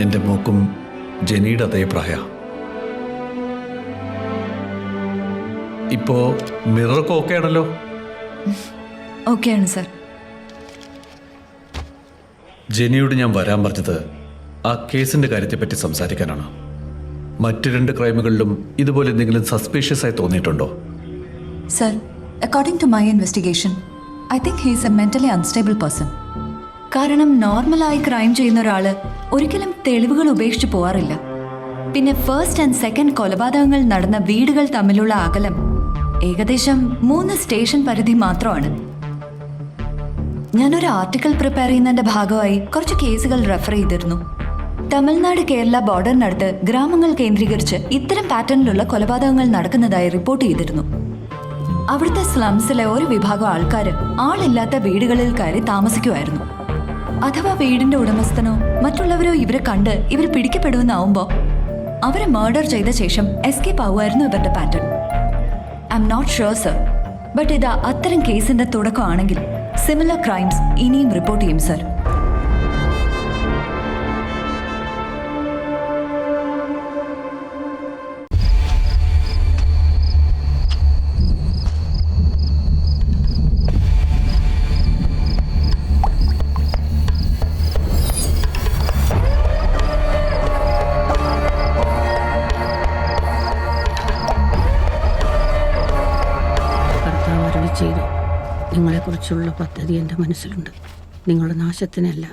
എൻ്റെ മോക്കും ജെനിയുടെ അതേ പ്രായ. ഇപ്പോ മിറർക്ക് ഓക്കെ ആണല്ലോ? ഓക്കെ ആണ് സർ. ജെനിയോട് ഞാൻ വരാൻ പറഞ്ഞത് ആ കേസിന്റെ കാര്യത്തെപ്പറ്റി സംസാരിക്കാനാണ്. മറ്റു 2 ക്രൈമുകളിലും ഇതുപോലെ എന്തെങ്കിലും സസ്പീഷ്യസ് ആയി തോന്നിയിട്ടുണ്ടോ? Sir, according to my investigation, I think he is a mentally unstable person. കാരണം നോർമലായി ക്രൈം ചെയ്യുന്ന ഒരാൾ ഒരിക്കലും തെളിവുകൾ ഉപേക്ഷിച്ച് പോവാറില്ല. പിന്നെ ഫസ്റ്റ് ആൻഡ് സെക്കൻഡ് കൊലപാതകങ്ങൾ നടന്ന വീടുകൾ തമ്മിലുള്ള അകലം ഏകദേശം 3 സ്റ്റേഷൻ പരിധി മാത്രമാണ്. ഞാനൊരു ആർട്ടിക്കിൾ പ്രിപ്പയർ ചെയ്യുന്നതിന്റെ ഭാഗമായി കുറച്ച് കേസുകൾ റെഫർ ചെയ്തിരുന്നു. തമിഴ്നാട് കേരള ബോർഡറിനടുത്ത് ഗ്രാമങ്ങൾ കേന്ദ്രീകരിച്ച് ഇത്തരം പാറ്റേണിലുള്ള കൊലപാതകങ്ങൾ നടക്കുന്നതായി റിപ്പോർട്ട് ചെയ്തിരുന്നു. അവിടുത്തെ സ്ലംസിലെ ഒരു വിഭാഗം ആൾക്കാർ ആളില്ലാത്ത വീടുകളിൽ കയറി താമസിക്കുമായിരുന്നു. അഥവാ വീടിന്റെ ഉടമസ്ഥനോ മറ്റുള്ളവരോ ഇവരെ കണ്ട് ഇവർ പിടിക്കപ്പെടുമെന്നാവുമ്പോൾ അവരെ മർഡർ ചെയ്ത ശേഷം എസ്കേപ്പ് ആവുമായിരുന്നു ഇവരുടെ pattern. I'm not sure sir, but ഇത് അത്തരം കേസിന്റെ തുടക്കമാണെങ്കിൽ സിമിലർ ക്രൈംസ് ഇനിയും റിപ്പോർട്ട് ചെയ്യും സർ. ചെയ്തു. നിങ്ങളെക്കുറിച്ചുള്ള പദ്ധതി എൻ്റെ മനസ്സിലുണ്ട്. നിങ്ങളുടെ നാശത്തിനല്ല.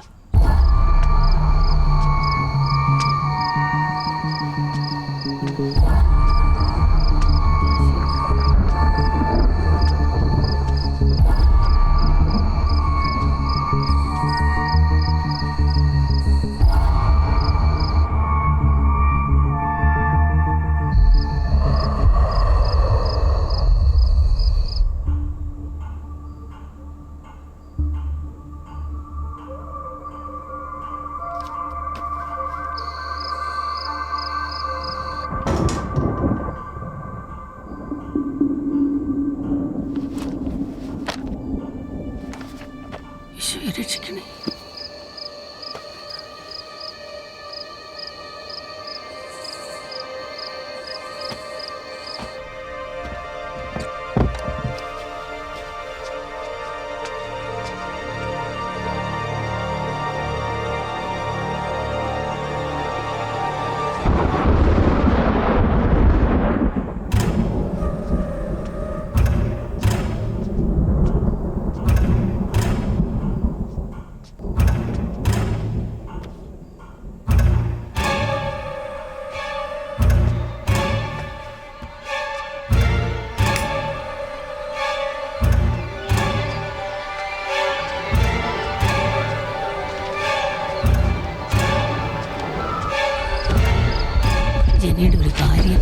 ഈശോയെ രക്ഷിക്കണേ. ജനയുടെ ഒരു കാര്യം.